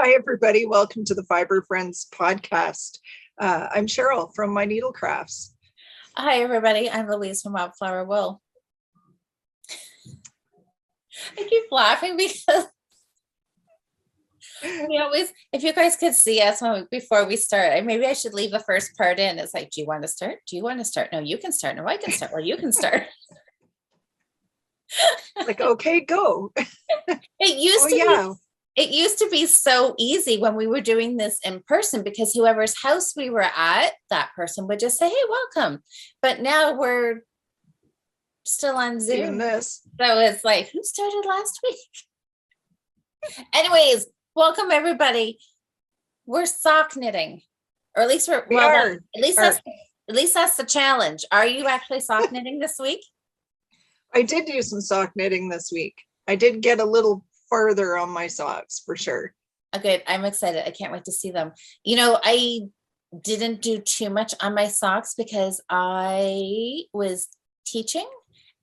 Hi, everybody. Welcome to the Fibre Friends podcast. I'm Cheryl from My Needle Crafts. Hi, everybody. I'm Louise from Wildflower Wool. I keep laughing because we always, if you guys could see us before we start, maybe I should leave the first part in. It's like, do you want to start? Do you want to start? No, you can start. No, I can start. Well, you can start. Like, okay, go. It used to be so easy when we were doing this in person because whoever's house we were at, that person would just say, hey, welcome. But now we're still on Zoom. Doing this. So it's like, who started last week? Anyways, welcome everybody. We're sock knitting, or at least we are. At least that's the challenge. Are you actually sock knitting this week? I did do some sock knitting this week. I did get a little farther on my socks for sure. Okay, I'm excited. I can't wait to see them. You know, I didn't do too much on my socks because I was teaching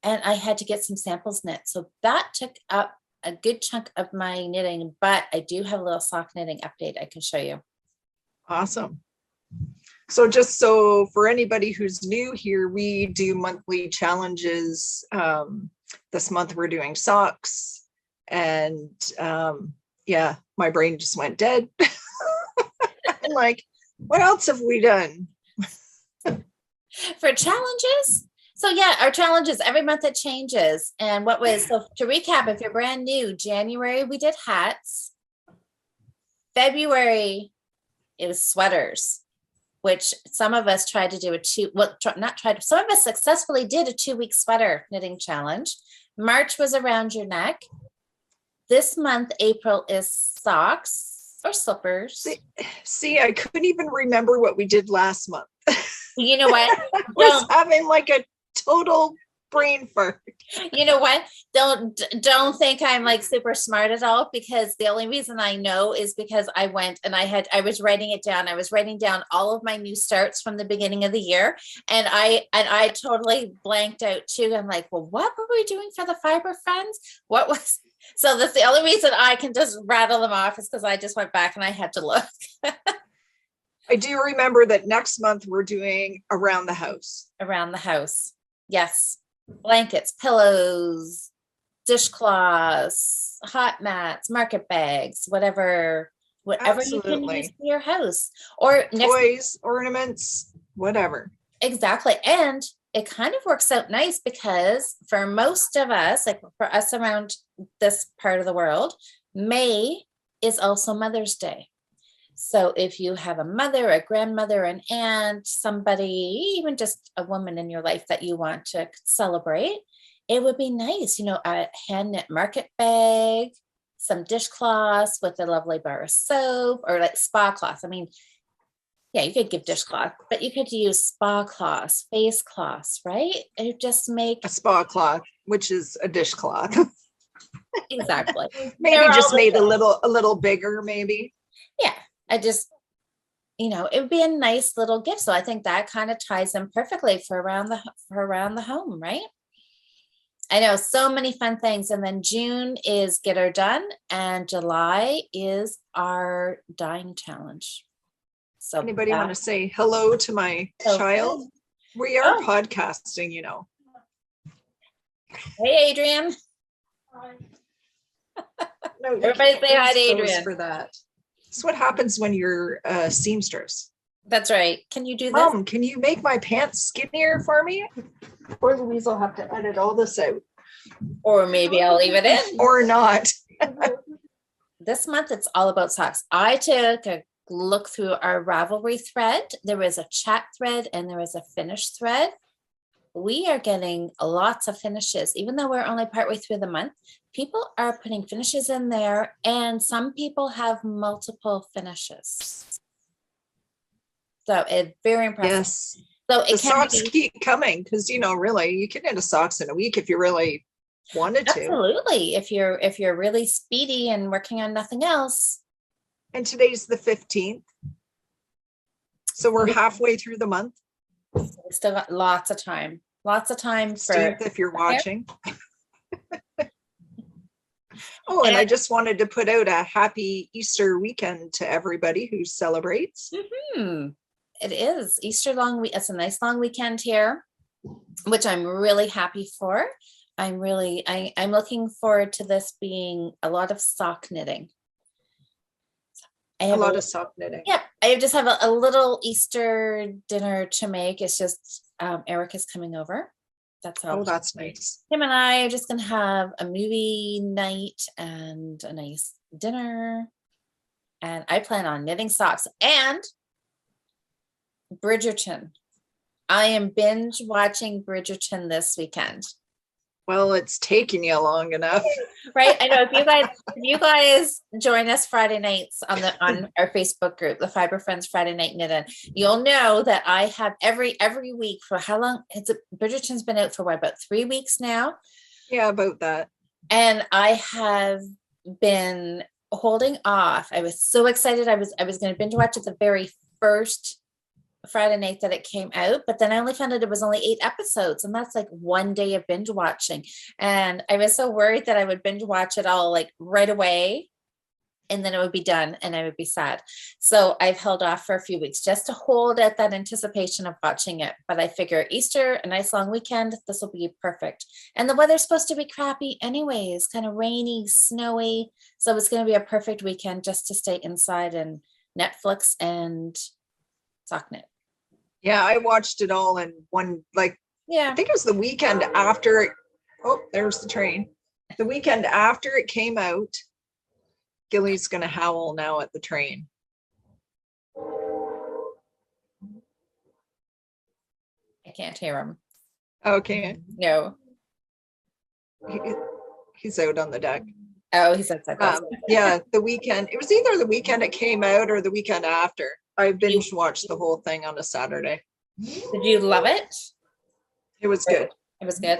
and I had to get some samples knit. So that took up a good chunk of my knitting, but I do have a little sock knitting update I can show you. Awesome. So just so for anybody who's new here, we do monthly challenges. This month we're doing socks. And yeah, my brain just went dead. And like, what else have we done? For challenges? So yeah, our challenges every month it changes. And so to recap, if you're brand new, January we did hats. February it was sweaters, which some of us tried to do some of us successfully did a 2-week sweater knitting challenge. March was around your neck. This month, April, is socks or slippers. See, I couldn't even remember what we did last month. You know what? I was having like a total brain fart. You know what? Don't think I'm like super smart at all, because the only reason I know is because I went and I was writing it down. I was writing down all of my new starts from the beginning of the year, and I totally blanked out too. I'm like, well, what were we doing for the Fibre Friends? So that's the only reason I can just rattle them off is because I just went back and I had to look. I do remember that next month we're doing around the house. Around the house. Yes. Blankets, pillows, dishcloths, hot mats, market bags, whatever you can use for your house. Or toys, ornaments, whatever. Exactly. And it kind of works out nice because for most of us, like for us around this part of the world, May is also Mother's Day. So if you have a mother, a grandmother, an aunt, somebody, even just a woman in your life that you want to celebrate, it would be nice, a hand knit market bag, some dishcloths with a lovely bar of soap, or like spa cloths. I mean, yeah, you could give dishcloth, but you could use spa cloths, face cloths, right? It just make a spa cloth, which is a dishcloth. Exactly. Maybe just made a little bigger, maybe. Yeah, I just, it would be a nice little gift. So I think that kind of ties in perfectly for around the home, right? I know, so many fun things. And then June is Get Her Done, and July is our dyeing challenge. So anybody want to say hello to my child? We are podcasting, Hey, Adrian. Hi. No, everybody say hi to Adrian. For that. That's what happens when you're a seamstress. That's right. Can you do this? Mom, can you make my pants skinnier for me? Or Louise will have to edit all this out. Or maybe I'll leave it in. Or not. This month, it's all about socks. I took a look through our Ravelry thread. There is a chat thread and there is a finish thread. We are getting lots of finishes, even though we're only partway through the month. People are putting finishes in there, and some people have multiple finishes. So it's very impressive. Yes. So the socks keep coming because really you can knit a socks in a week if you really wanted to. Absolutely. If you're really speedy and working on nothing else. And today's the 15th. So we're halfway through the month. We still got lots of time. Lots of time Steve, if you're watching. Oh, and I just wanted to put out a happy Easter weekend to everybody who celebrates. Mm-hmm. It is Easter long week. It's a nice long weekend here, which I'm really happy for. I'm looking forward to this being a lot of sock knitting. I have a lot of sock knitting. Yeah, I just have a little Easter dinner to make. It's just Eric is coming over. That's all. Oh, that's nice. Him and I are just gonna have a movie night and a nice dinner. And I plan on knitting socks and Bridgerton. I am binge watching Bridgerton this weekend. Well, it's taking you long enough. Right. I know if you guys join us Friday nights on our Facebook group, the Fibre Friends Friday Night Knitting, you'll know that I have every week for how long? Bridgerton's been out for what, about 3 weeks now? Yeah, about that. And I have been holding off. I was so excited. I was going to binge watch it the very first Friday night that it came out, but then I only found out it was only 8 episodes, and that's like one day of binge watching. And I was so worried that I would binge watch it all like right away, and then it would be done and I would be sad. So I've held off for a few weeks just to hold out that anticipation of watching it. But I figure Easter, a nice long weekend, this will be perfect. And the weather's supposed to be crappy anyways, kind of rainy, snowy. So it's going to be a perfect weekend just to stay inside and Netflix and sock knit. Yeah, I watched it all in one, I think it was the weekend after it. Oh, there's the train. The weekend after it came out. Gilly's gonna howl now at the train. I can't hear him. Okay. No. He's out on the deck. Oh, he's outside. Yeah, the weekend. It was either the weekend it came out or the weekend after. I binge watched the whole thing on a Saturday. Did you love it? It was good. It was good.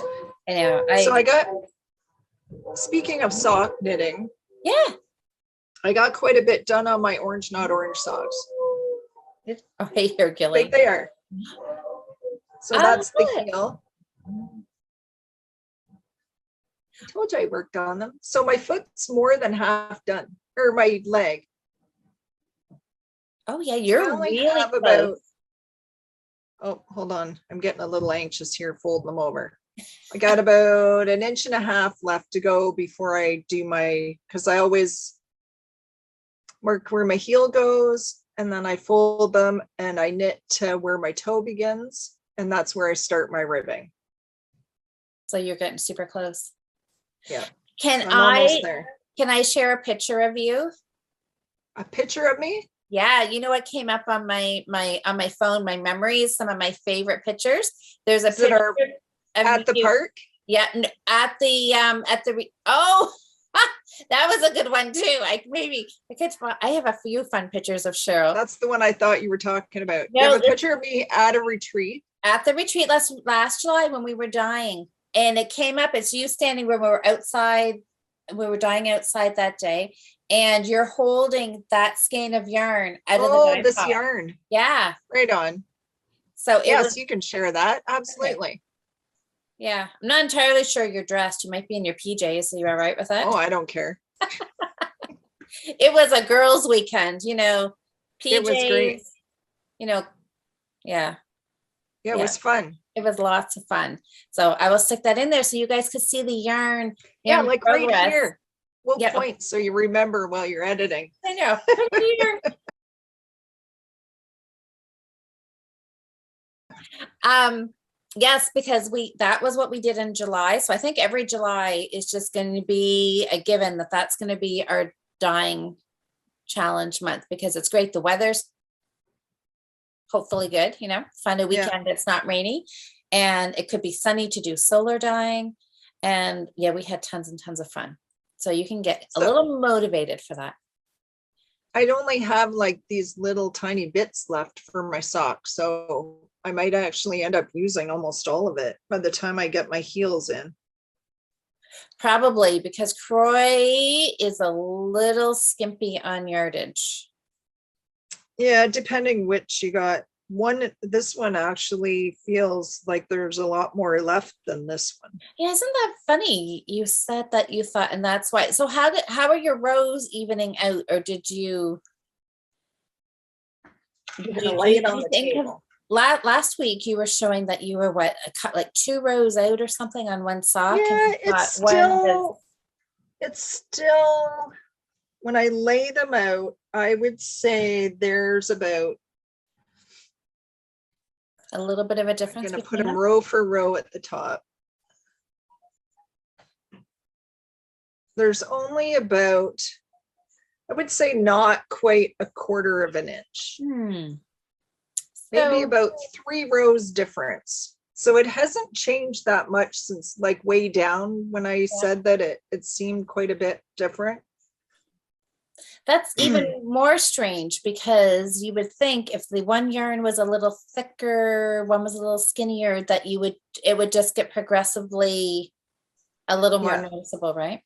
I know. Speaking of sock knitting. Yeah. I got quite a bit done on my orange, not orange socks. Oh, hey, here, Gilly. Like they are. So that's the heel. I told you I worked on them. So my foot's more than half done, or my leg. Oh yeah, you're really about. Oh, hold on. I'm getting a little anxious here, folding them over. I got about 1.5 inches left to go before I do because I always mark where my heel goes, and then I fold them and I knit to where my toe begins, and that's where I start my ribbing. So you're getting super close. Yeah. Can I share a picture of you? A picture of me? Yeah, you know what came up on my phone, my memories, some of my favorite pictures. There's a picture at the park. Yeah, at the oh, that was a good one too. I have a few fun pictures of Cheryl. That's the one I thought you were talking about. No, you have a picture of me at a retreat. At the retreat last July when we were dying, and it came up. It's you standing where we were outside. We were dying outside that day. And you're holding that skein of yarn out of the this pot. Yarn. Yeah. Right on. So yes, you can share that. Absolutely. Okay. Yeah. I'm not entirely sure you're dressed. You might be in your PJs. Are you all right with that? Oh, I don't care. It was a girls' weekend, PJs. It was great. Yeah. Yeah, it was fun. It was lots of fun. So I will stick that in there so you guys could see the yarn. Yeah, like progress. Right here. We'll point so you remember while you're editing. I know. Yes, because that was what we did in July. So I think every July is just going to be a given that's going to be our dyeing challenge month, because it's great. The weather's hopefully good, find a weekend that's not rainy, and it could be sunny to do solar dyeing. And yeah, we had tons and tons of fun. So you can get a little motivated for that. I'd only have like these little tiny bits left for my socks. So I might actually end up using almost all of it by the time I get my heels in. Probably, because Croy is a little skimpy on yardage. Yeah, depending which you got. this one actually feels like there's a lot more left than this one. Yeah, isn't that funny? You said that you thought, and that's why. So how are your rows evening out, or did you Lay it on the think of table. last week you were showing that you were like 2 rows out or something on one sock? Yeah, it's still, when I lay them out, I would say there's about, a little bit of a I'm difference going to put between them them? row for row at the top. There's only about, I would say not quite a quarter of an inch. Maybe about 3 rows difference. So it hasn't changed that much since like way down when I said that it seemed quite a bit different. That's even more strange, because you would think if the one yarn was a little thicker, one was a little skinnier, that it would just get progressively a little more noticeable, right?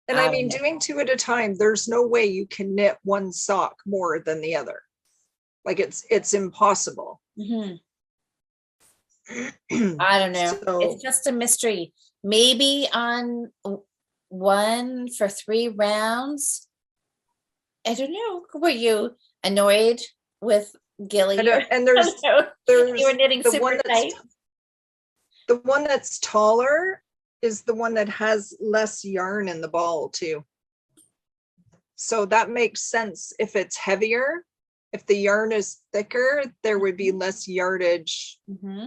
And I mean, doing 2 at a time, there's no way you can knit one sock more than the other. Like it's impossible. I don't know. It's just a mystery. Maybe on one for 3 rounds. I don't know. Were you annoyed with Gilly? And there's you were knitting the super one tight. The one that's taller is the one that has less yarn in the ball too. So that makes sense. If it's heavier, if the yarn is thicker, there would be less yardage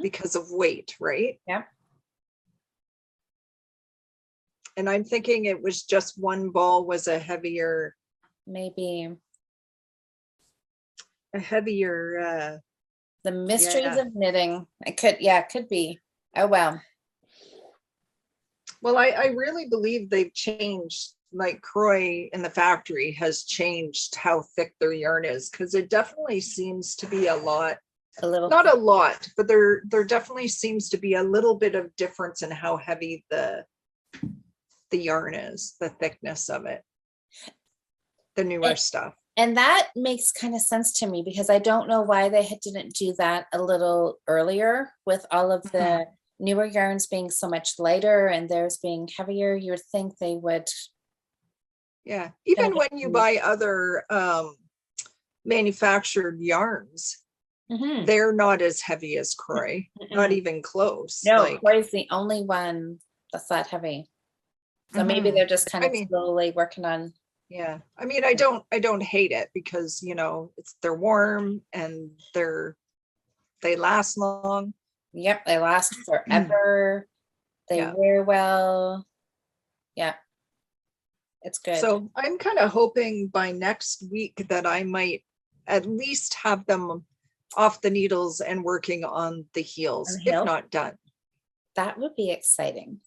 because of weight, right? Yeah. And I'm thinking it was just one ball was a heavier. Maybe. A heavier. The mysteries of knitting. It could be. Oh, well. Well, I really believe they've changed, like Croy in the factory has changed how thick their yarn is, because it definitely seems to be a little, not a lot, but there definitely seems to be a little bit of difference in how heavy the yarn is, the thickness of it, the newer stuff. And that makes kind of sense to me, because I don't know why they didn't do that a little earlier with all of the newer yarns being so much lighter and theirs being heavier. You would think they would. Yeah, even when you buy other manufactured yarns, they're not as heavy as Croy, not even close. No, Croy's the only one that's that heavy. So maybe they're just kind of slowly working on. Yeah, I mean, I don't hate it, because they're warm and they last long. Yep, they last forever. They wear well. Yeah, it's good. So I'm kind of hoping by next week that I might at least have them off the needles and working on the heels, if not done. That would be exciting.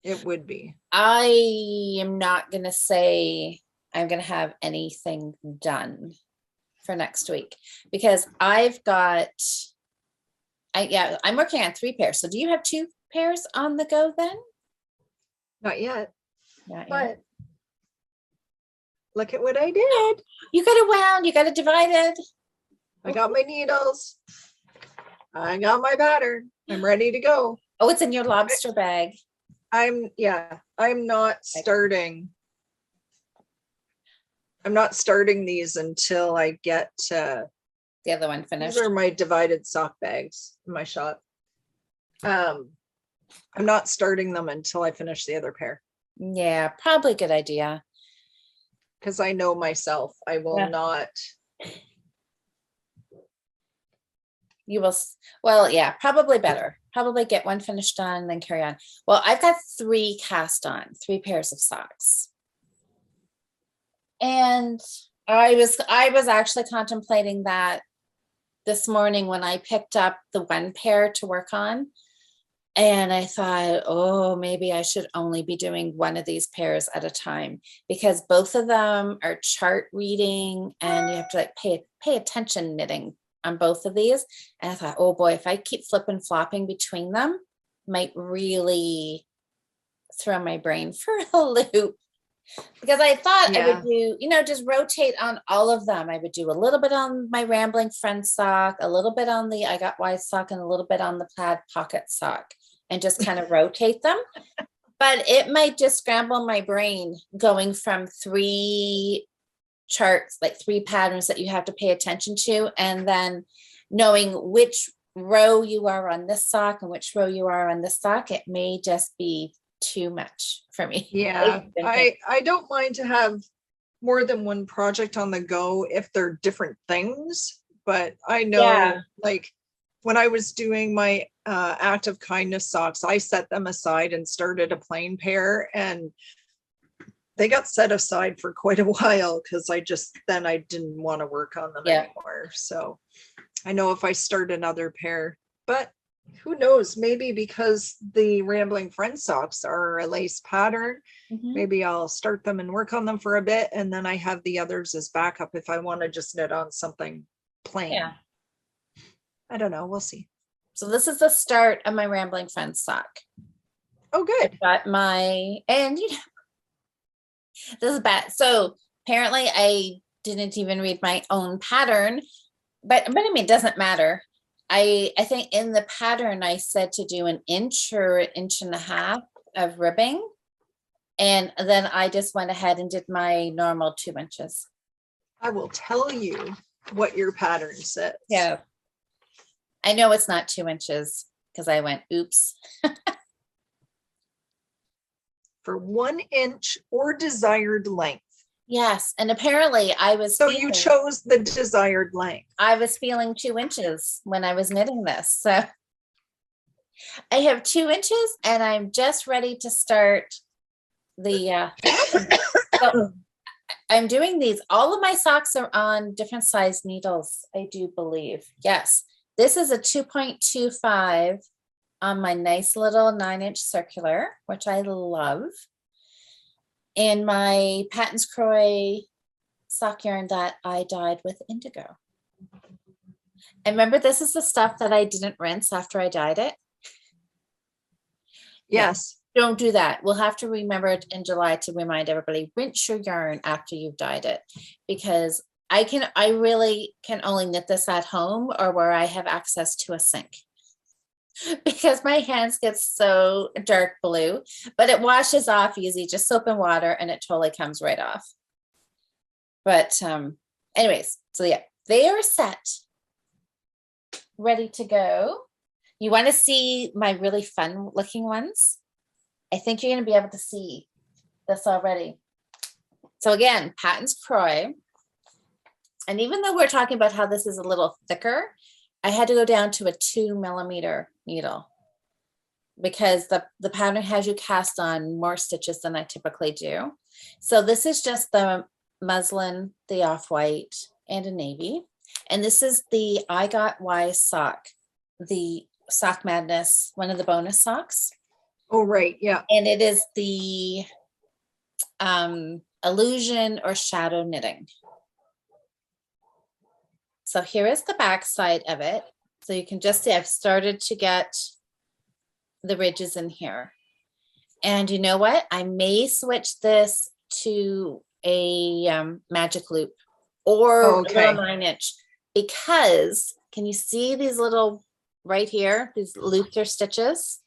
It would be. I am not going to say I'm going to have anything done for next week, because I'm working on 3 pairs. So do you have 2 pairs on the go then? Not yet. Not but yet. Look at what I did. You got it wound, you got it divided. I got my needles. I got my pattern. I'm ready to go. Oh, it's in your lobster bag. I'm not starting. I'm not starting these until I get the other one finished. These are my divided sock bags in my shop. I'm not starting them until I finish the other pair. Yeah, probably a good idea. Because I know myself, I will not. You will, well, yeah, probably better. Probably get one finished on, then carry on. Well, I've got 3 cast on, 3 pairs of socks. And I was actually contemplating that this morning when I picked up the one pair to work on. And I thought, oh, maybe I should only be doing one of these pairs at a time, because both of them are chart reading and you have to like pay attention knitting on both of these. And I thought, oh boy, if I keep flipping flopping between them, might really throw my brain for a loop. Because I thought I Yeah. would do, just rotate on all of them. I would do a little bit on my Rambling Friend sock, a little bit on the I Got Wise sock, and a little bit on the plaid pocket sock, and just kind of rotate them. But it might just scramble my brain going from 3 charts, like 3 patterns that you have to pay attention to, and then knowing which row you are on this sock and which row you are on this sock. It may just be too much for me. Yeah, I don't mind to have more than one project on the go if they're different things, but I know like when I was doing my act of kindness socks, I set them aside and started a plain pair, and they got set aside for quite a while because I didn't want to work on them anymore. So I know if I start another pair, but who knows, maybe because the Rambling Friend socks are a lace pattern, maybe I'll start them and work on them for a bit, and then I have the others as backup if I want to just knit on something plain. Yeah. I don't know, we'll see. So this is the start of my Rambling Friend sock. Oh, good. But this is bad. So apparently I didn't even read my own pattern, but I mean, it doesn't matter. I think in the pattern, I said to do 1 inch or 1.5 inches of ribbing. And then I just went ahead and did my normal 2 inches. I will tell you what your pattern says. Yeah. I know it's not 2 inches because I went, oops. For 1 inch or desired length. Yes. And apparently I was. So you chose the desired length. I was feeling 2 inches when I was knitting this. So I have 2 inches and I'm just ready to start the, so I'm doing these. All of my socks are on different size needles, I do believe. Yes. This is a 2.25 on my nice little 9-inch circular, which I love. And my Patton's Croy sock yarn that I dyed with indigo. And remember, this is the stuff that I didn't rinse after I dyed it. Yes. Yeah, don't do that. We'll have to remember it in July to remind everybody, rinse your yarn after you've dyed it, because I really can only knit this at home or where I have access to a sink. Because my hands get so dark blue, but it washes off easy, just soap and water, and it totally comes right off. But anyways, so yeah, they are set, ready to go. You want to see my really fun looking ones? I think you're going to be able to see this already. So again, Patton's Croy. And even though we're talking about how this is a little thicker, I had to go down to a 2 millimeter needle because the pattern has you cast on more stitches than I typically do. So this is just the muslin, the off-white, and a navy. And this is the I Got Wise sock, the Sock Madness, one of the bonus socks. Oh, right. Yeah. And it is the illusion or shadow knitting. So here is the back side of it. So you can just see I've started to get the ridges in here. And you know what? I may switch this to a magic loop or a little 9-inch, because can you see these little right here, these loops or stitches?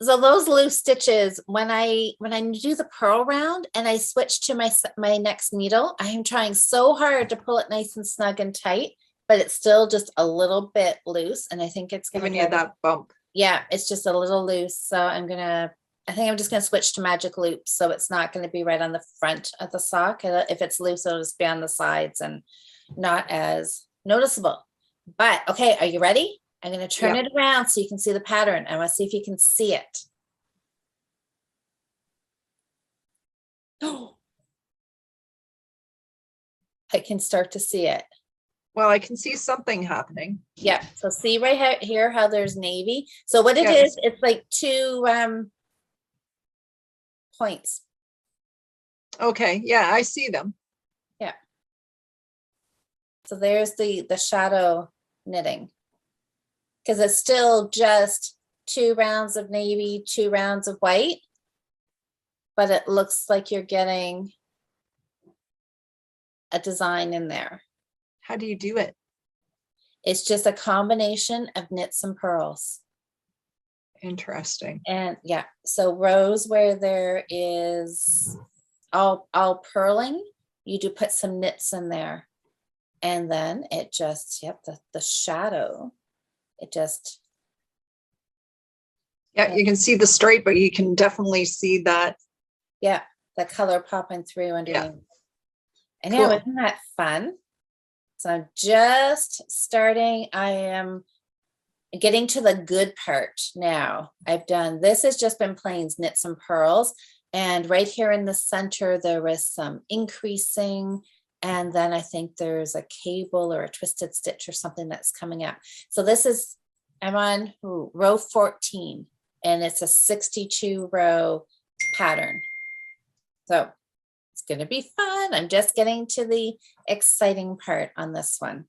So those loose stitches, when I do the purl round and I switch to my next needle, I am trying so hard to pull it nice and snug and tight, but it's still just a little bit loose. And I think it's giving you that bump. Yeah, it's just a little loose. So I think I'm just gonna switch to magic loops. So it's not gonna be right on the front of the sock. If it's loose, it'll just be on the sides and not as noticeable. But okay, are you ready? I'm going to turn it around so you can see the pattern. I want to see if you can see it. Oh, I can start to see it. Well, I can see something happening. Yeah. So see right here how there's navy. So what it is, it's like 2 points. Okay. Yeah, I see them. Yeah. So there's the shadow knitting. Because it's still just 2 rounds of navy, 2 rounds of white. but it looks like you're getting a design in there. How do you do it? It's just a combination of knits and purls. Interesting. And yeah, so rows where there is all purling, you do put some knits in there. And then it just, yep, the shadow, it just. Yeah, you can see the stripe, but you can definitely see that. Yeah, the color popping through underneath. Yeah. I know, Cool. isn't that fun? So I'm just starting. I am getting to the good part now. This has just been plain knits and purls. And right here in the center, there is some increasing. And then I think there's a cable or a twisted stitch or something that's coming out. So this is, I'm on row 14, and it's a 62 row pattern. So it's going to be fun. I'm just getting to the exciting part on this one.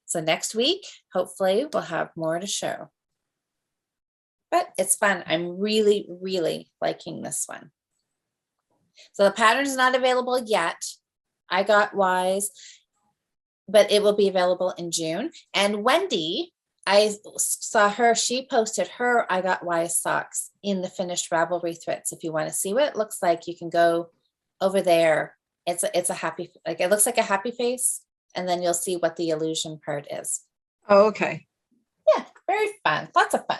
So next week, hopefully we'll have more to show. But it's fun. I'm really, really liking this one. So the pattern is not available yet. I got Wise, but it will be available in June. And Wendy, I saw her, she posted her I Got Wise socks in the finished Ravelry threads. If you want to see what it looks like, you can go over there. It's a happy, like it looks like a happy face, and then you'll see what the illusion part is. Oh, okay. Yeah, very fun. Lots of fun.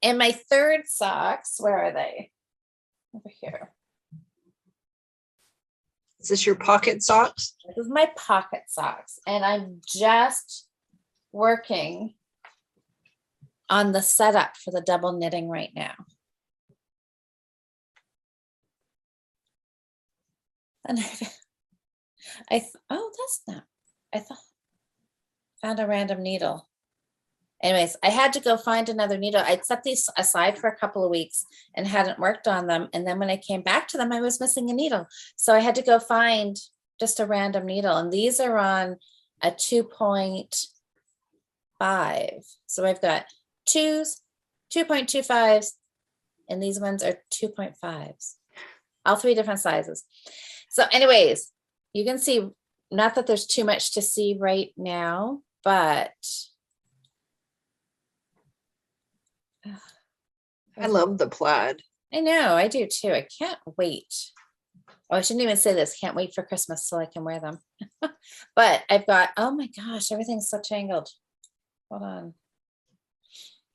And my third socks, where are they? Over here. Is this your pocket socks? This is my pocket socks, and I'm just working on the setup for the double knitting right now. And oh, that's not, I found a random needle. Anyways, I had to go find another needle. I'd set these aside for a couple of weeks and hadn't worked on them. And then when I came back to them, I was missing a needle. So I had to go find just a random needle. And these are on a 2.5. So I've got 2s, 2.25s, and these ones are 2.5s. All three different sizes. So anyways, you can see, not that there's too much to see right now, but I love the plaid. I know, I do too. I can't wait. Oh, I shouldn't even say this. Can't wait for Christmas so I can wear them. But I've got, oh my gosh, everything's so tangled. Hold on.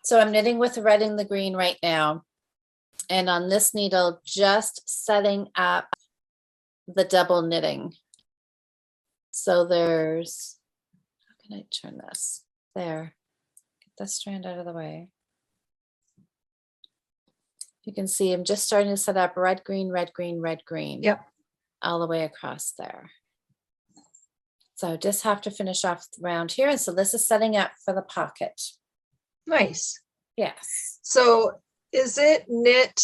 So I'm knitting with the red and the green right now. And on this needle, just setting up the double knitting. So there's, how can I turn this? There. Get this strand out of the way. You can see I'm just starting to set up red, green, red, green, red, green. Yep. All the way across there. So I just have to finish off around here. And so this is setting up for the pocket. Nice. Yes. So is it knit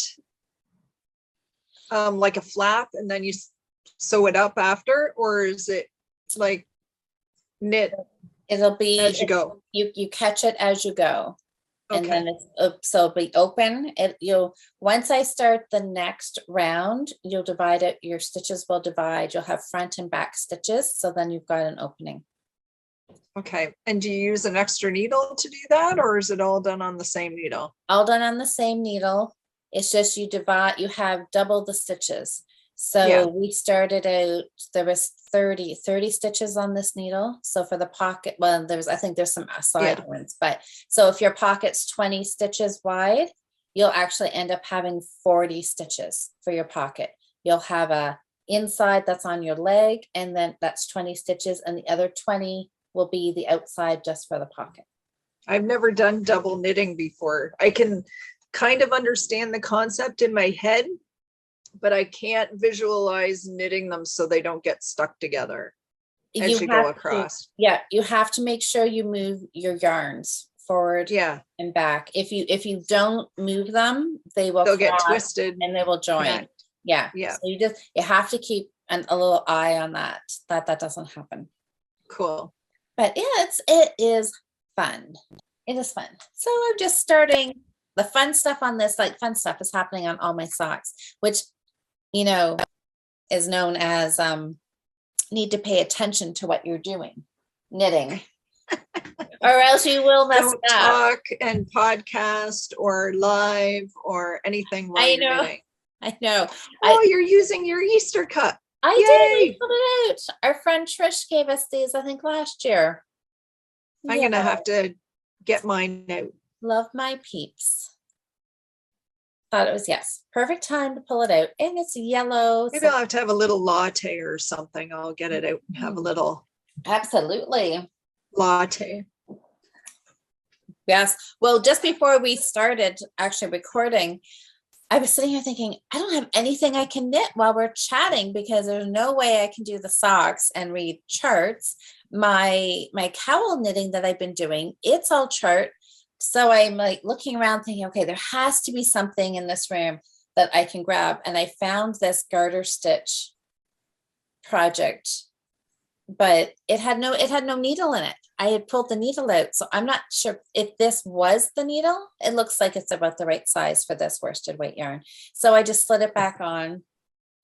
like a flap and then you sew it up after, or is it like knit? It'll be as you go. You catch it as you go. And Okay. then it's so it'll be open. Once I start the next round, you'll divide it. Your stitches will divide. You'll have front and back stitches. So then you've got an opening. Okay. And do you use an extra needle to do that, or is it all done on the same needle? All done on the same needle. It's just you have double the stitches. So Yeah. we started out, there was 30 stitches on this needle. So for the pocket, well, I think there's some side ones, but so if your pocket's 20 stitches wide, you'll actually end up having 40 stitches for your pocket. You'll have a inside that's on your leg, and then that's 20 stitches, and the other 20 will be the outside just for the pocket. I've never done double knitting before. I can kind of understand the concept in my head, but I can't visualize knitting them so they don't get stuck together as you go across. You have to make sure you move your yarns forward and back. If you don't move them, they'll get twisted and they will join. Yeah. So you have to keep a little eye on that doesn't happen. Cool. But it is fun. It is fun. So I'm just starting the fun stuff on this, like fun stuff is happening on all my socks, which, you know, is known as need to pay attention to what you're doing, knitting, or else you will mess Don't up. talk and podcast or live or anything while I you're know. knitting. I know. Oh, you're using your Easter cup. I Yay! did. I put it out. Our friend Trish gave us these, I think, last year. I'm Yeah. gonna have to get mine out. Love my peeps. Thought it was, yes, perfect time to pull it out. And it's yellow. Maybe I'll have to have a little latte or something. I'll get it out and have a little Absolutely. latte. Yes. Well, just before we started actually recording, I was sitting here thinking, I don't have anything I can knit while we're chatting because there's no way I can do the socks and read charts. My cowl knitting that I've been doing, it's all chart. So I'm like looking around thinking, okay, there has to be something in this room that I can grab. And I found this garter stitch project, but it had no needle in it. I had pulled the needle out. So I'm not sure if this was the needle. It looks like it's about the right size for this worsted weight yarn. So I just slid it back on.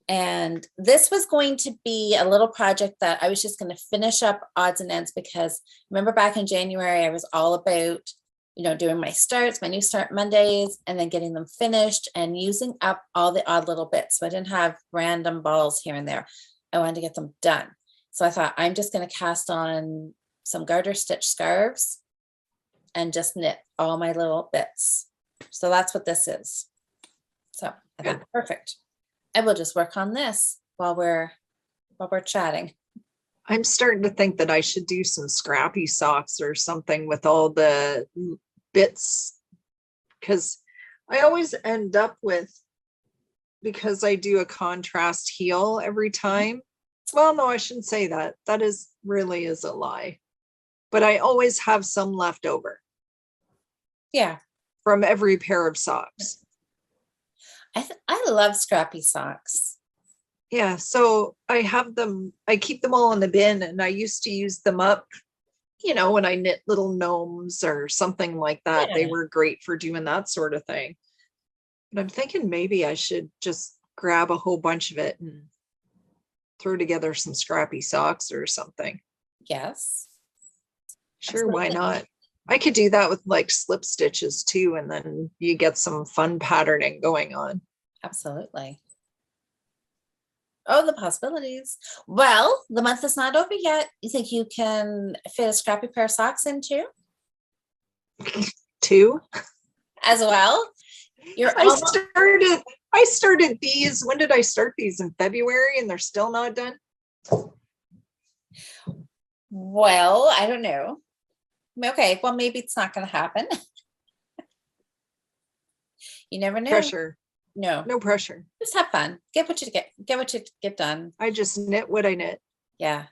And this was going to be a little project that I was just going to finish up odds and ends, because remember back in January, I was all about, you know, doing my starts, my new start Mondays, and then getting them finished and using up all the odd little bits. So I didn't have random balls here and there. I wanted to get them done. So I thought I'm just going to cast on some garter stitch scarves and just knit all my little bits. So that's what this is. So I thought, perfect. I will just work on this while we're chatting. I'm starting to think that I should do some scrappy socks or something with all the bits, because I always end up with, because I do a contrast heel every time. Well, no, I shouldn't say that. That is really is a lie. But I always have some left over. Yeah. From every pair of socks. I love scrappy socks. Yeah, so I have them, I keep them all in the bin, and I used to use them up, you know, when I knit little gnomes or something like that. Yeah. They were great for doing that sort of thing. But I'm thinking maybe I should just grab a whole bunch of it and throw together some scrappy socks or something. Yes. Sure, why not? I could do that with like slip stitches too, and then you get some fun patterning going on. Absolutely. Oh, the possibilities. Well, the month is not over yet. You think you can fit a scrappy pair of socks in too? Two? As well? I started these. When did I start these? In February, and they're still not done? Well, I don't know. Okay, well, maybe it's not going to happen. You never know. Pressure. No pressure. Just have fun. Get what you get done. I just knit what I knit. Yeah.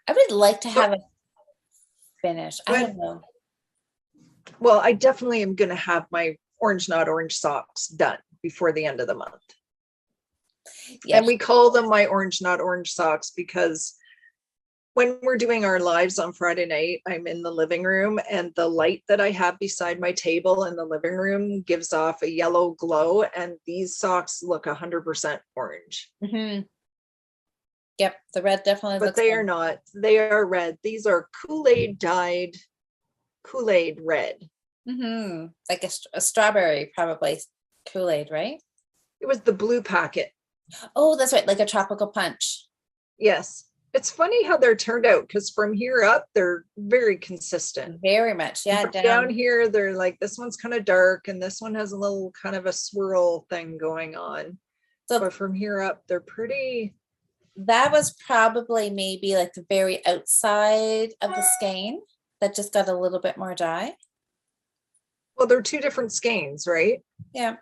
I would like to have a finish. I don't know. Well, I definitely am going to have my orange, not orange socks done before the end of the month. Yes. And we call them my orange, not orange socks because when we're doing our lives on Friday night, I'm in the living room, and the light that I have beside my table in the living room gives off a yellow glow, and these socks look 100% orange. Mm-hmm. Yep, the red definitely looks. But they are not. They are red. These are Kool-Aid dyed, Kool-Aid red. Mm-hmm. Like a strawberry, probably Kool-Aid, right? It was the blue packet. Oh, that's right, like a tropical punch. Yes. It's funny how they're turned out, because from here up, they're very consistent. Very much, yeah. Down here, they're like, this one's kind of dark, and this one has a little kind of a swirl thing going on. So, but from here up, they're pretty. That was probably maybe like the very outside of the skein that just got a little bit more dye. Well, they're two different skeins, right? Yeah.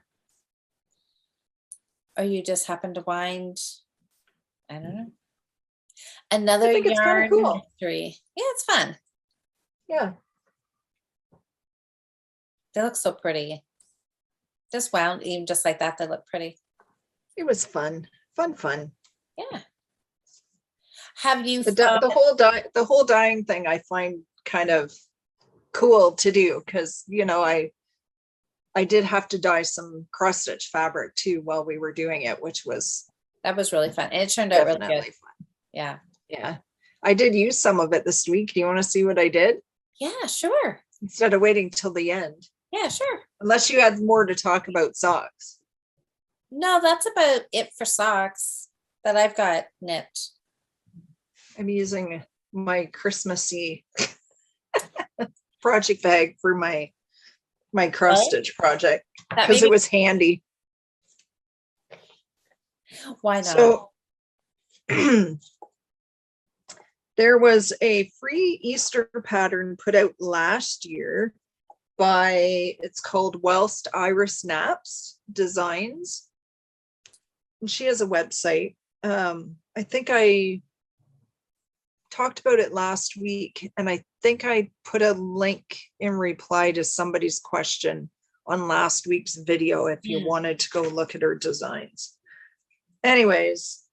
Or you just happen to wind, I don't know. Another yarn mystery. Yeah, it's fun. Yeah. They look so pretty. Just wound, even just like that, they look pretty. It was fun. Fun. Yeah. Have you the whole dyeing thing I find kind of cool to do, because you know I I did have to dye some cross stitch fabric too while we were doing it, which was That was really fun. And it turned out really definitely good. fun. Yeah. Yeah. I did use some of it this week. Do you want to see what I did? Yeah, sure. Instead of waiting till the end. Yeah, sure. Unless you had more to talk about socks. No, that's about it for socks that I've got knit. I'm using my Christmassy project bag for my cross stitch project because it was handy. Why not? So there was a free Easter pattern put out last year by, it's called Whilst Iris Naps Designs. And she has a website. I think I talked about it last week, and I think I put a link in reply to somebody's question on last week's video if you wanted to go look at her designs. Anyways,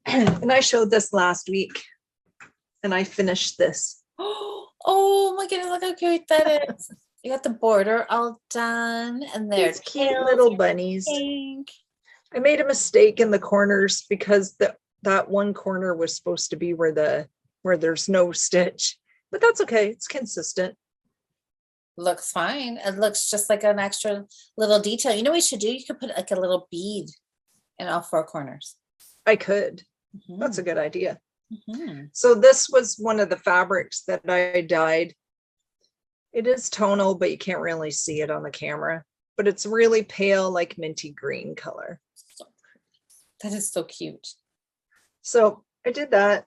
and I showed this last week, and I finished this. Oh my goodness, look how cute that is. You got the border all done, and there's cute little bunnies. Pink. I made a mistake in the corners because that one corner was supposed to be where there's no stitch, but that's okay. It's consistent. Looks fine. It looks just like an extra little detail. You know what you should do? You could put like a little bead in all four corners. I could. That's a good idea. Mm-hmm. So this was one of the fabrics that I dyed. It is tonal, but you can't really see it on the camera, but it's really pale, like minty green color. So that is so cute. So I did that.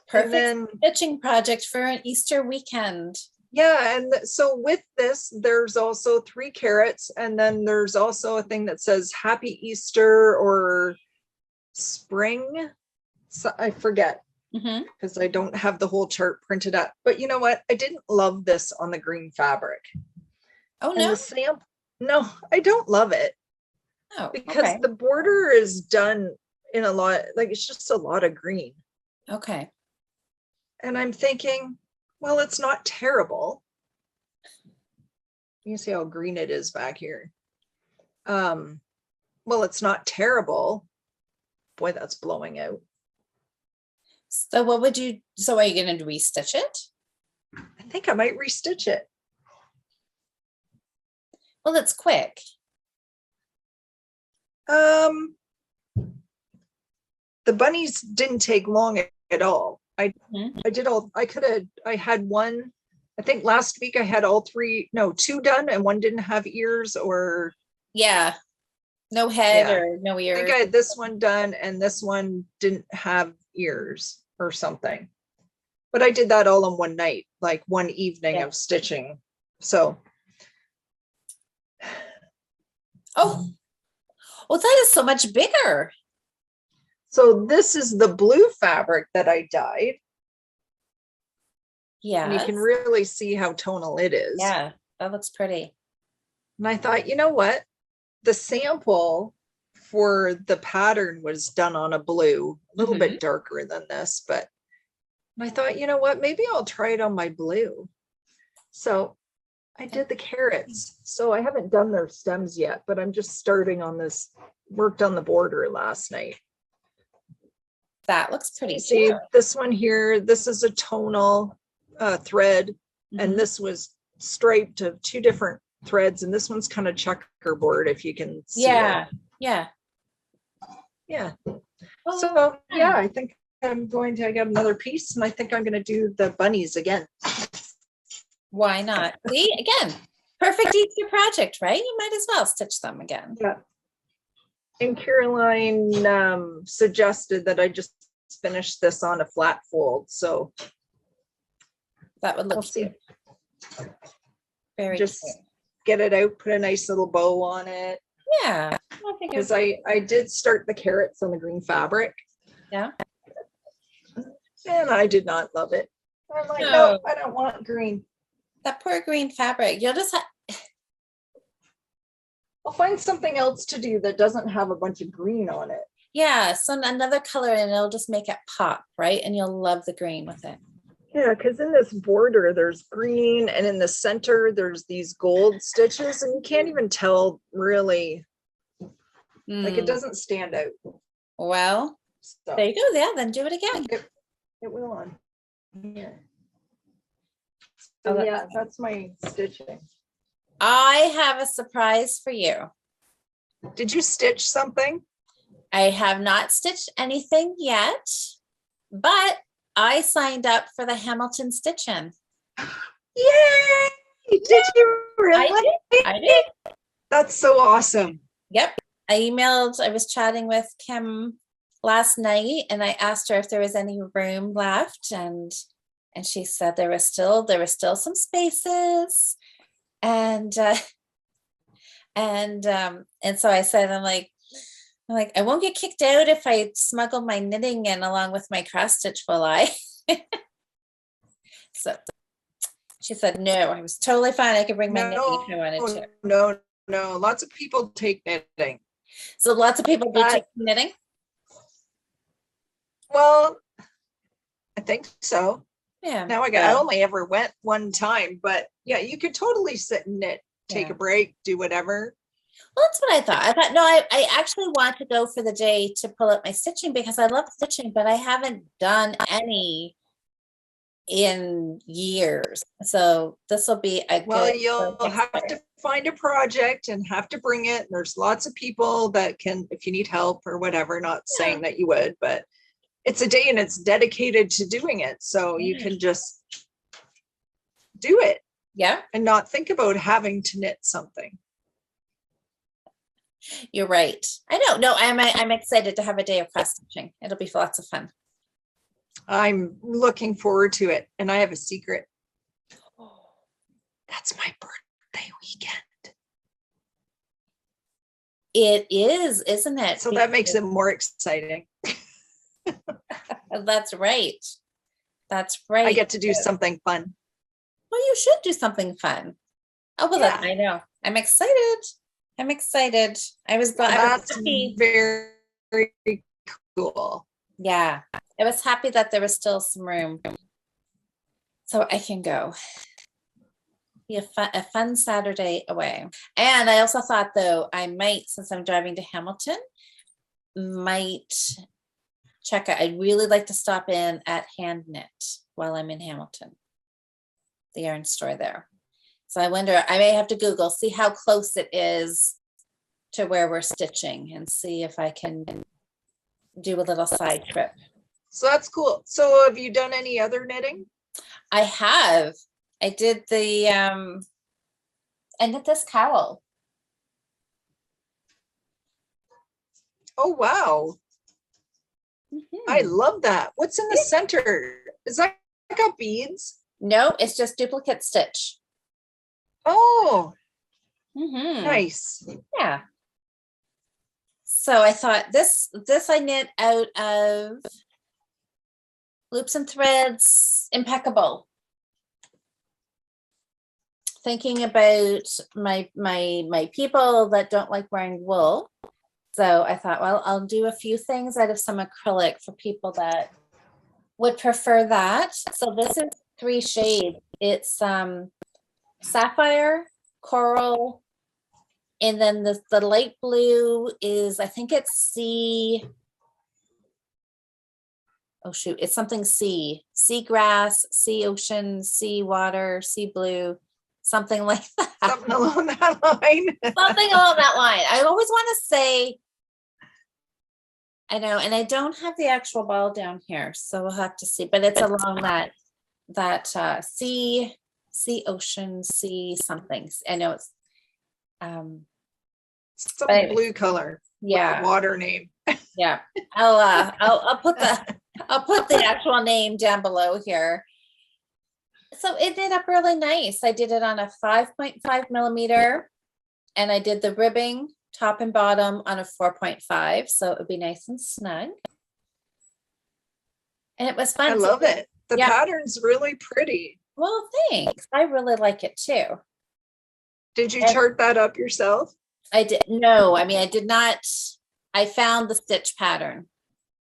Perfect stitching project for an Easter weekend. Yeah, and so with this, there's also 3 carrots, and then there's also a thing that says Happy Easter or Spring. So I forget because I don't have the whole chart printed up. But you know what? I didn't love this on the green fabric. Oh, and no? The sample, no, I don't love it. Oh, because the border is done in a lot, like it's just a lot of green. Okay. And I'm thinking, well, it's not terrible. You see how green it is back here. Well, it's not terrible. Boy, that's blowing out. So what would you, so are you going to restitch it? I think I might restitch it. Well, it's quick. The bunnies didn't take long at all. I had one, I think last week I had 2 done and one didn't have ears or. Yeah. No head or no ears. I think I had this one done and this one didn't have ears or something. But I did that all in one night, like one evening of stitching. So. Oh, well, that is so much bigger. So this is the blue fabric that I dyed. Yeah. And you can really see how tonal it is. Yeah, that looks pretty. And I thought, you know what? The sample for the pattern was done on a blue, a little bit darker than this, but I thought, you know what? Maybe I'll try it on my blue. So I did the carrots. So I haven't done their stems yet, but I'm just starting on this, worked on the border last night. That looks pretty. See this one here, this is a tonal thread, and this was striped of 2 different threads, and this one's kind of checkerboard if you can see it. Yeah. Oh, so yeah, I think I got another piece, and I think I'm going to do the bunnies again. Why not? See, again, perfect Easter project, right? You might as well stitch them again. Yeah. And Caroline suggested that I just finish this on a flat fold. So that would look very just cute. Get it out, put a nice little bow on it. Yeah. Because I did start the carrots on the green fabric. Yeah. And I did not love it. I'm like, no, I don't want green. That poor green fabric. You'll just I'll find something else to do that doesn't have a bunch of green on it. Yeah, so another color and it'll just make it pop, right? And you'll love the green with it. Yeah, because in this border, there's green, and in the center, there's these gold stitches, and you can't even tell really, like it Hmm. doesn't stand out. Well, So there you go. Yeah, then do it again. it will on here. Oh, So yeah, that's my stitching. I have a surprise for you. Did you stitch something? I have not stitched anything yet, but I signed up for the Hamilton Stitch-In. Yay! Did you really? I did. That's so awesome. Yep. I was chatting with Kim last night and I asked her if there was any room left and she said there was still some spaces and so I said I'm like I won't get kicked out if I smuggle my knitting in along with my cross stitch, will I? So she said no, I was totally fine. I could bring my knitting if I wanted to. No, lots of people take knitting. So lots of people do take knitting? Well, I think so. Yeah. Now I only ever went one time, but yeah, you could totally sit and knit, take a break, do whatever. Well, that's what I thought. I thought, no, I actually want to go for the day to pull up my stitching because I love stitching, but I haven't done any in years. So this will be a good. You'll have to find a project and have to bring it. There's lots of people that can, if you need help or whatever, not saying that you would, but it's a day and it's dedicated to doing it. So you can just do it. Yeah. And not think about having to knit something. You're right. I know. No, I'm excited to have a day of cross stitching. It'll be lots of fun. I'm looking forward to it. And I have a secret. That's my birthday weekend. It is, isn't it? So that makes it more exciting. That's right. That's right. I get to do something fun. Well, you should do something fun. Oh, well, yeah. I know. I'm excited. I was glad. That's very, very cool. Yeah. I was happy that there was still some room. So I can go. Be a fun Saturday away. And I also thought, though, I might, since I'm driving to Hamilton, might check out. I'd really like to stop in at Hand Knit while I'm in Hamilton, the yarn store there. So I wonder, I may have to Google, see how close it is to where we're stitching and see if I can do a little side trip. So that's cool. So have you done any other knitting? I have. I did I knit this cowl. Oh, wow. I love that. What's in the center? Is that got beads? No, it's just duplicate stitch. Oh, nice. Yeah. So I thought this I knit out of Loops and Threads Impeccable. Thinking about my people that don't like wearing wool. So I thought, well, I'll do a few things out of some acrylic for people that would prefer that. So this is 3 shades. It's sapphire, coral, and then the light blue is, I think it's sea. Oh shoot, it's something sea grass, sea ocean, sea water, sea blue, something like that. Something along that line. Something along that line. I always want to say, I know, and I don't have the actual ball down here, so we'll have to see, but it's along that sea ocean, sea something. I know it's some blue color. Yeah. Water name. Yeah. I'll put the actual name down below here. So it did up really nice. I did it on a 5.5 millimeter and I did the ribbing top and bottom on a 4.5. So it would be nice and snug. And it was fun. I love it. The pattern's really pretty. Well, thanks. I really like it too. Did you chart that up yourself? I did. No, I mean, I did not. I found the stitch pattern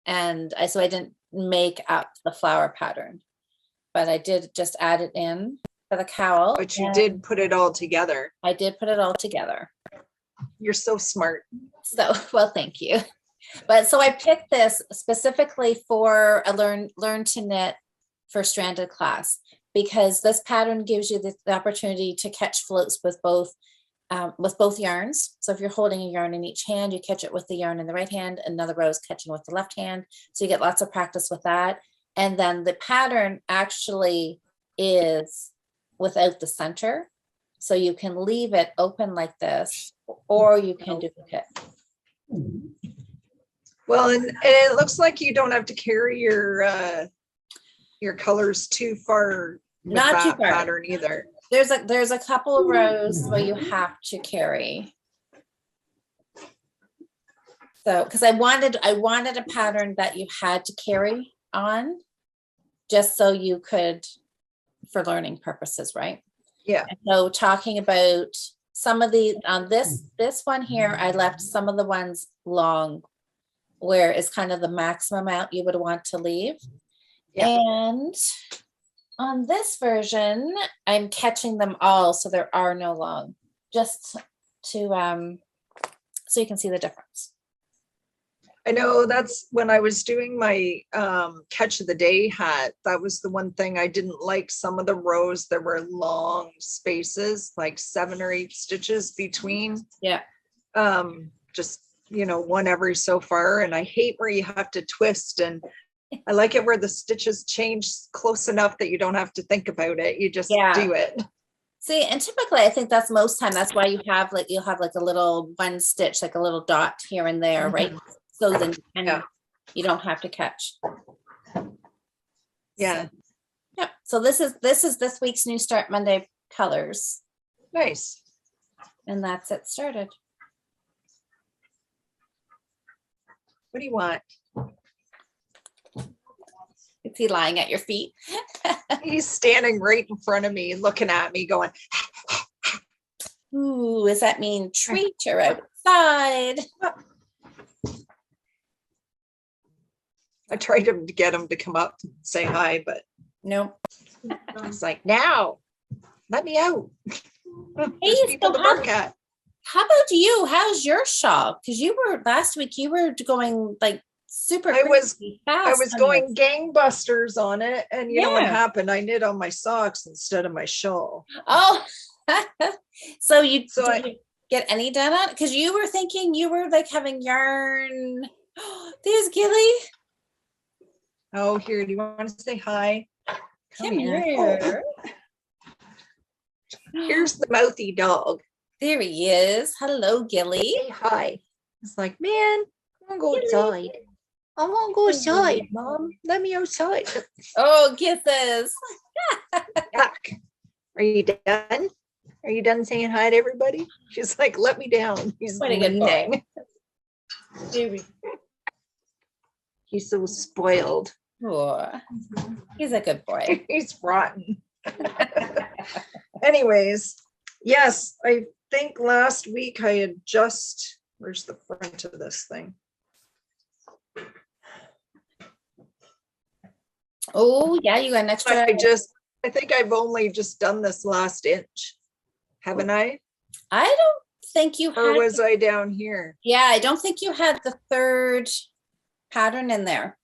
and so I didn't make up the flower pattern. but I did just add it in for the cowl. But you did put it all together. I did put it all together. You're so smart. So, well, thank you. But so I picked this specifically for a learn to knit for stranded class, because this pattern gives you the opportunity to catch floats with both yarns. So if you're holding a yarn in each hand, you catch it with the yarn in the right hand, another row is catching with the left hand. So you get lots of practice with that. And then the pattern actually is without the center. So you can leave it open like this, or you can duplicate. Well, and it looks like you don't have to carry your colors too far with Not too that far. pattern either. There's a couple of rows where you have to carry. So, because I wanted a pattern that you had to carry on, just so you could, for learning purposes, right? Yeah. And so talking about some of the, on this one here, I left some of the ones long, where is kind of the maximum amount you would want to leave. Yeah. And on this version, I'm catching them all, so there are no long, just to so you can see the difference. I know that's when I was doing my catch of the day hat. That was the one thing I didn't like. Some of the rows, there were long spaces, like 7 or 8 stitches between. Yeah. Just, one every so far. And I hate where you have to twist, and I like it where the stitches change close enough that you don't have to think about it. You just do it. See, and typically I think that's most time. That's why you'll have like a little one stitch, like a little dot here and there, right? So then you don't have to catch. Yeah. So this is this week's New Start Monday colors. Nice. And that's it started. What do you want? Is he lying at your feet? He's standing right in front of me, looking at me, going, ooh, does that mean treat or outside? I tried to get him to come up and say hi, but no. It's like, now, let me out. Hey, people to bark at. How about you? How's your shop? Because last week you were going like super I was fast going gangbusters on it, and you know what happened? I knit on my socks instead of my shawl. Oh, so did you get any done on? Because you were thinking you were like having yarn. There's Gilly. Oh, here, do you want to say hi? Come here. Here's the mouthy dog. There he is. Hello, Gilly. Say hi. It's like, man, I want to go outside. I want to go outside, Mom. Let me outside. Oh, kisses. Yuck. Are you done? Are you done saying hi to everybody? She's like, let me down. He's what a good boy. He's so spoiled. Oh, he's a good boy. He's rotten. Anyways, yes, I think last week I had just, where's the front of this thing? Oh, yeah, you got an extra. I think I've only just done this last inch. Haven't I? I don't think you had. Or was I down here? Yeah, I don't think you had the third pattern in there.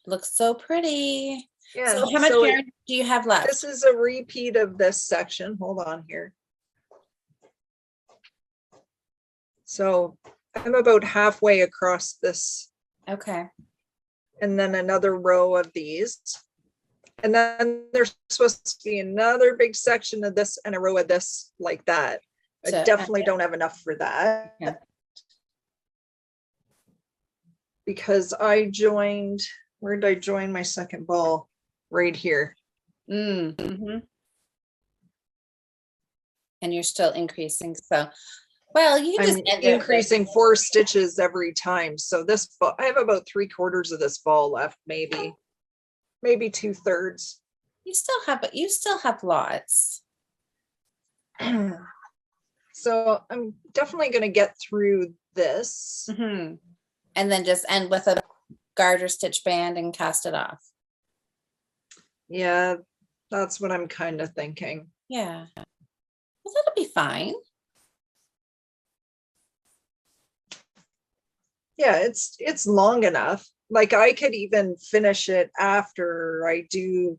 Looks so pretty. Yeah. So how much yarn do you have left? This is a repeat of this section. Hold on here. So I'm about halfway across this. Okay. And then another row of these. And then there's supposed to be another big section of this and a row of this like that. I definitely don't have enough for that. Yeah. Because I joined, where did I join my second ball? Right here. Mm-hmm. And you're still increasing. So, well, you can just increasing 4 stitches every time. So this ball, I have about 3/4 of this ball left, maybe 2/3. You still have lots. So I'm definitely going to get through this. Mm-hmm. And then just end with a garter stitch band and cast it off. Yeah, that's what I'm kind of thinking. Yeah. Well, that'll be fine. Yeah, it's long enough. Like I could even finish it after I do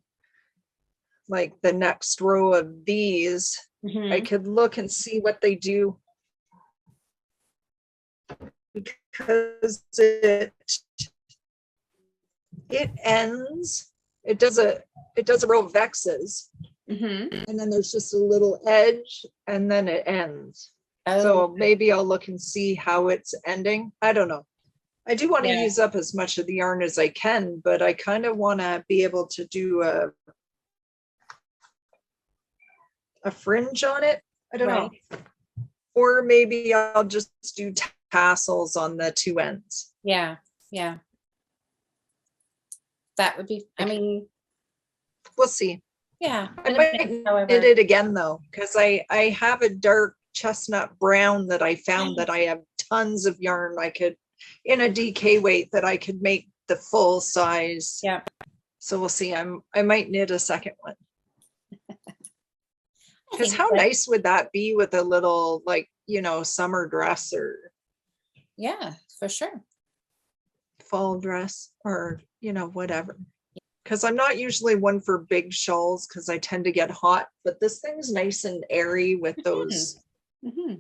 like the next row of these. I Mhm. could look and see what they do because it ends, it does a row of X's, Mhm. and then there's just a little edge and then it ends. Oh, So maybe I'll look and see how it's ending. I don't know. I do want to yeah. use up as much of the yarn as I can, but I kind of want to be able to do a fringe on it. I don't Right. know. Or maybe I'll just do tassels on the two ends. Yeah. Yeah. That would be, I mean, We'll see. yeah. I It might depends, knit however. it again though, because I have a dark chestnut brown that I found that I have tons of yarn I could, in a DK weight, that I could make the full size. Yeah. So we'll see. I might knit a second one. I Because think how that, nice would that be with a little, like, summer dress or yeah, for sure. fall dress or, whatever. Because I'm not usually one for big shawls because I tend to get hot, but this thing's nice and airy with those. Hmm.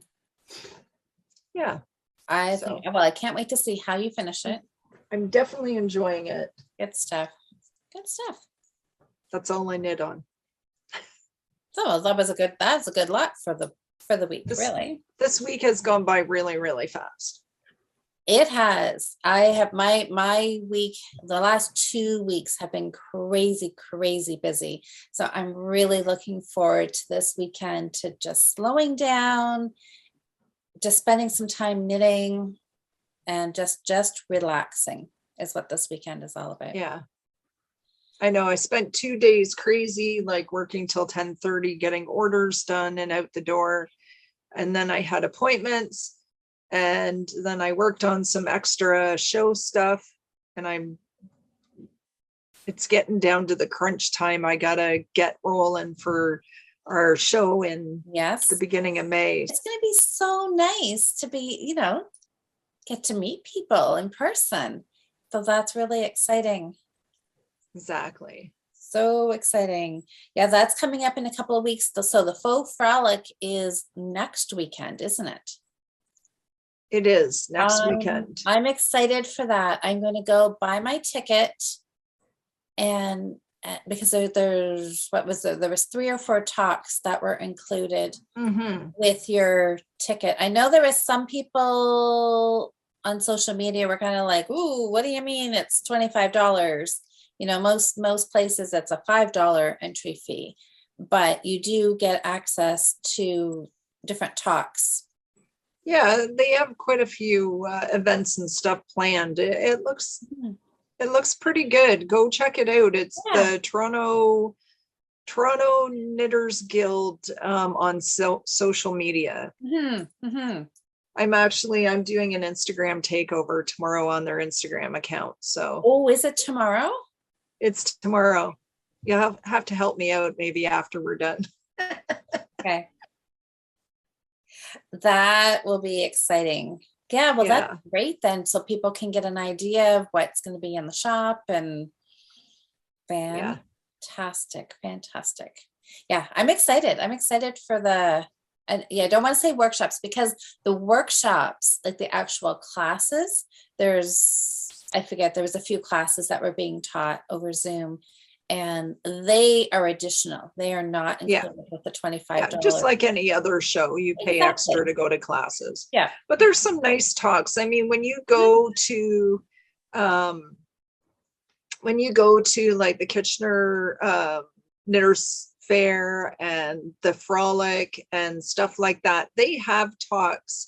Yeah. I So think, well, I can't wait to see how you finish it. I'm definitely enjoying it. Good stuff. Good stuff. That's all I knit on. So that's a good lot for the week, really. This week has gone by really, really fast. It has. I have my week, the last 2 weeks have been crazy, crazy busy. So I'm really looking forward to this weekend to just slowing down, just spending some time knitting and just relaxing is what this weekend is all about. Yeah. I know I spent 2 days crazy, like working till 10:30, getting orders done and out the door. And then I had appointments, and then I worked on some extra show stuff, and it's getting down to the crunch time. I gotta get rolling for our show in Yes. the beginning of May. It's going to be so nice to be, get to meet people in person. So that's really exciting. Exactly. So exciting. Yeah, that's coming up in a couple of weeks. So the Faux Frolic is next weekend, isn't it? It is next weekend. I'm excited for that. I'm going to go buy my ticket, and because there's what was there was 3 or 4 talks that were included with your ticket. I know there is some people on social media were kind of like, ooh, what do you mean it's $25? Most places it's a $5 entry fee, but you do get access to different talks. Yeah, they have quite a few events and stuff planned. It looks pretty good. Go check it out. It's the Toronto Knitters Guild on social media. I'm doing an Instagram takeover tomorrow on their Instagram account. So oh, is it tomorrow? It's tomorrow. You'll have to help me out maybe after we're done. Okay. That will be exciting. Yeah, well, that's great then. So people can get an idea of what's going to be in the shop, and fantastic. Yeah, I'm excited. I'm excited for I don't want to say workshops, because the workshops, like the actual classes, I forget, there was a few classes that were being taught over Zoom, and they are additional. They are not included with the $25. Just like any other show, you pay extra to go to classes. Yeah. But there's some nice talks. I mean, when you go to like the Kitchener Knitters Fair and the Frolic and stuff like that, they have talks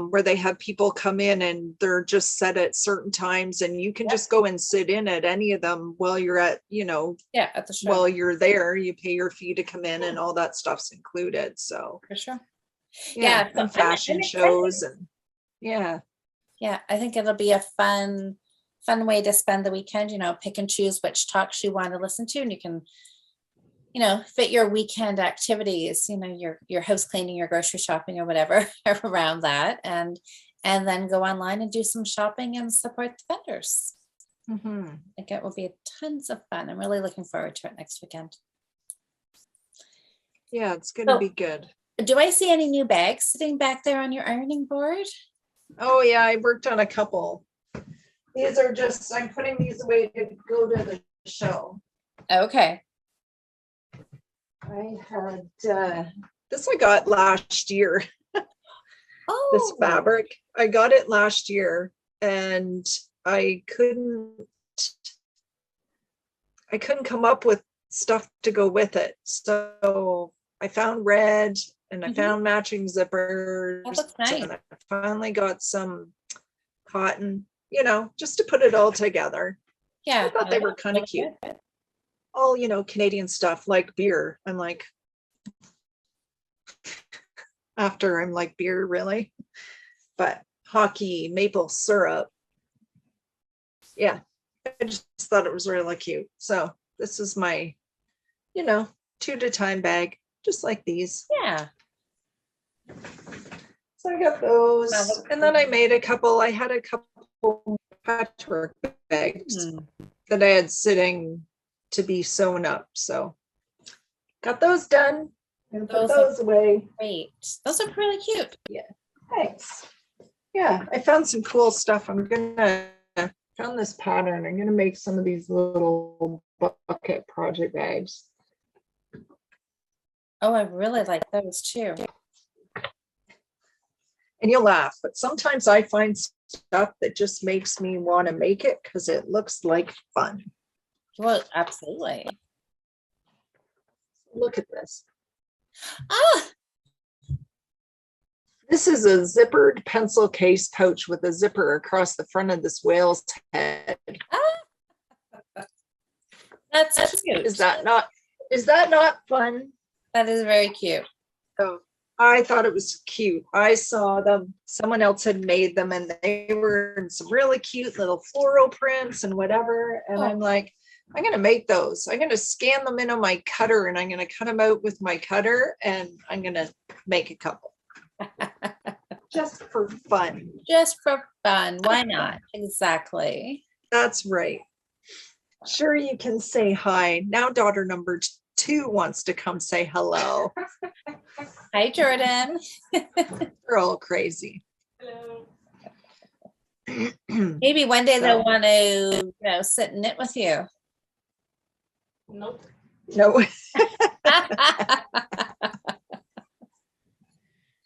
where they have people come in and they're just set at certain times, and you can just go and sit in at any of them while you're at at the show. While you're there, you pay your fee to come in, and all that stuff's included. So for sure. And fashion shows and I think it'll be a fun fun way to spend the weekend, pick and choose which talks you want to listen to, and you can, fit your weekend activities, your house cleaning, your grocery shopping or whatever around that, and then go online and do some shopping and support the vendors. Mm-hmm. I think it will be tons of fun. I'm really looking forward to it next weekend. Yeah, it's going to be good. Do I see any new bags sitting back there on your ironing board? Oh yeah, I worked on a couple. These are just, I'm putting these away to go to the show. Okay. I had, this I got last year. Oh. This fabric, I got it last year and I couldn't come up with stuff to go with it. So I found red and I found matching zippers. That looks nice. And I finally got some cotton, just to put it all together. Yeah. I thought they were kind of cute. All, Canadian stuff like beer. I'm like, I'm like, beer, really? But hockey, maple syrup. Yeah, I just thought it was really cute. So this is my, 2-at-a-time bag, just like these. Yeah. So I got those. And then I made I had a couple patchwork bags that I had sitting to be sewn up. So got those done and put those away. Great. Those are really cute. Yeah. Thanks. Yeah, I found some cool stuff. Found this pattern. I'm gonna make some of these little bucket project bags. Oh, I really like those too. And you'll laugh, but sometimes I find stuff that just makes me want to make it because it looks like fun. Well, absolutely. Look at this. Ah, this is a zippered pencil case pouch with a zipper across the front of this whale's head. That's cute. Is that not fun? That is very cute. Oh, I thought it was cute. I saw them. Someone else had made them and they were in some really cute little floral prints and whatever. And I'm like, I'm going to make those. I'm going to scan them into my cutter and I'm going to cut them out with my cutter and I'm going to make a couple. Just for fun. Just for fun. Why not? Exactly. That's right. Sure, you can say hi. Now daughter number 2 wants to come say hello. Hi, Jordan. They're all crazy. Hello. Maybe one day they'll want to, sit and knit with you. Nope. No.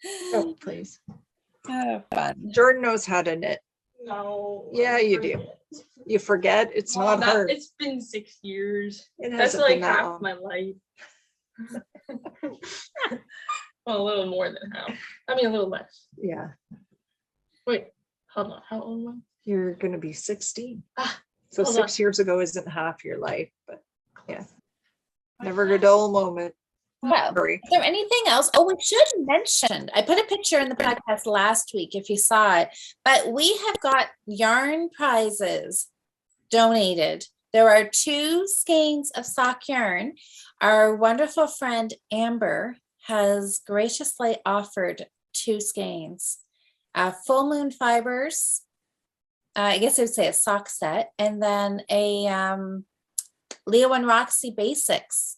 Oh, please. Oh, fun. Jordan knows how to knit. No. Yeah, you do. You forget. It's not hard. It's been 6 years. It That's hasn't like been that half long. my life. Well, a little more than half. I mean, a little less. Yeah. Wait, hold on. How old am You're going to be 16. Ah, So hold 6 years ago isn't half your life, but yeah. Never a dull moment. Well, Sorry. is there anything else? Oh, we should mention, I put a picture in the podcast last week if you saw it, but we have got yarn prizes donated. There are 2 skeins of sock yarn. Our wonderful friend Amber has graciously offered 2 skeins. Full Moon Fibers, I guess I would say a sock set, and then a Leo and Roxy Basics.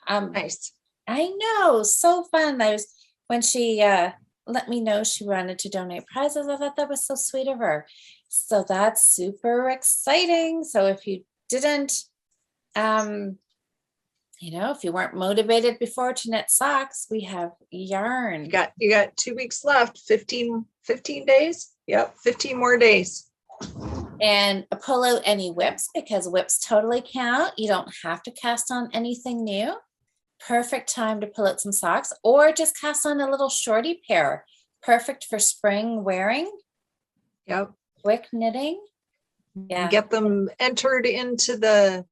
Nice. I know, so fun. When she let me know she wanted to donate prizes, I thought that was so sweet of her. So that's super exciting. So if you didn't, if you weren't motivated before to knit socks, we have yarn. You got 2 weeks left, 15 days. Yep, 15 more days. And pull out any whips because whips totally count. You don't have to cast on anything new. Perfect time to pull out some socks or just cast on a little shorty pair. Perfect for spring wearing. Yep. Quick knitting. Yeah. Get them entered into the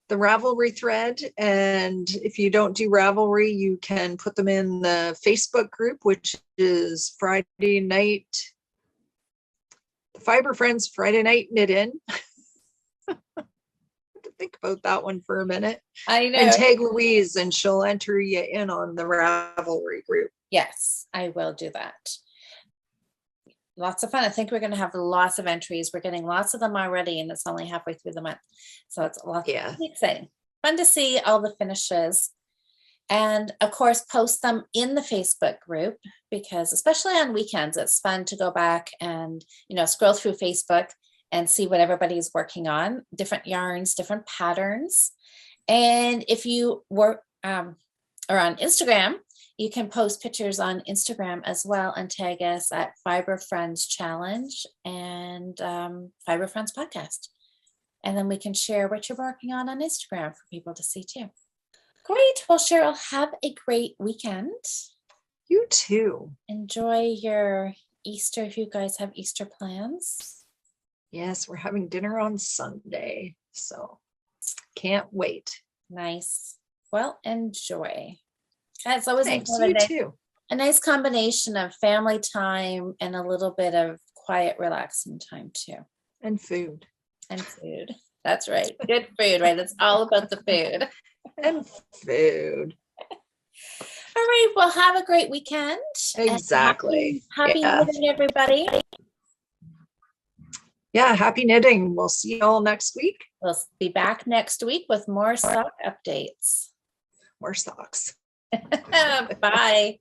Ravelry thread. And if you don't do Ravelry, you can put them in the Facebook group, which is Friday night Fibre Friends Friday night knit in. To think about that one for a minute. I know. And tag Louise and she'll enter you in on the Ravelry group. Yes, I will do that. Lots of fun. I think we're going to have lots of entries. We're getting lots of them already, and it's only halfway through the month. So it's a lot. Yeah. Exciting. Fun to see all the finishes. And of course, post them in the Facebook group, because especially on weekends, it's fun to go back and, scroll through Facebook and see what everybody's working on, different yarns, different patterns. And if you are on Instagram, you can post pictures on Instagram as well and tag us at Fibre Friends Challenge and Fibre Friends Podcast. And then we can share what you're working on Instagram for people to see too. Great. Well, Cheryl, have a great weekend. You too. Enjoy your Easter if you guys have Easter plans. Yes, we're having dinner on Sunday, so can't wait. Nice. Well, enjoy. It's always Thanks, you too. A nice combination of family time and a little bit of quiet, relaxing time too. And food. And food. That's right. Good food, right? It's all about the food. And food. All right. Well, have a great weekend. Exactly. Happy knitting, everybody. Yeah, happy knitting. We'll see you all next week. We'll be back next week with more sock updates. More socks. Bye.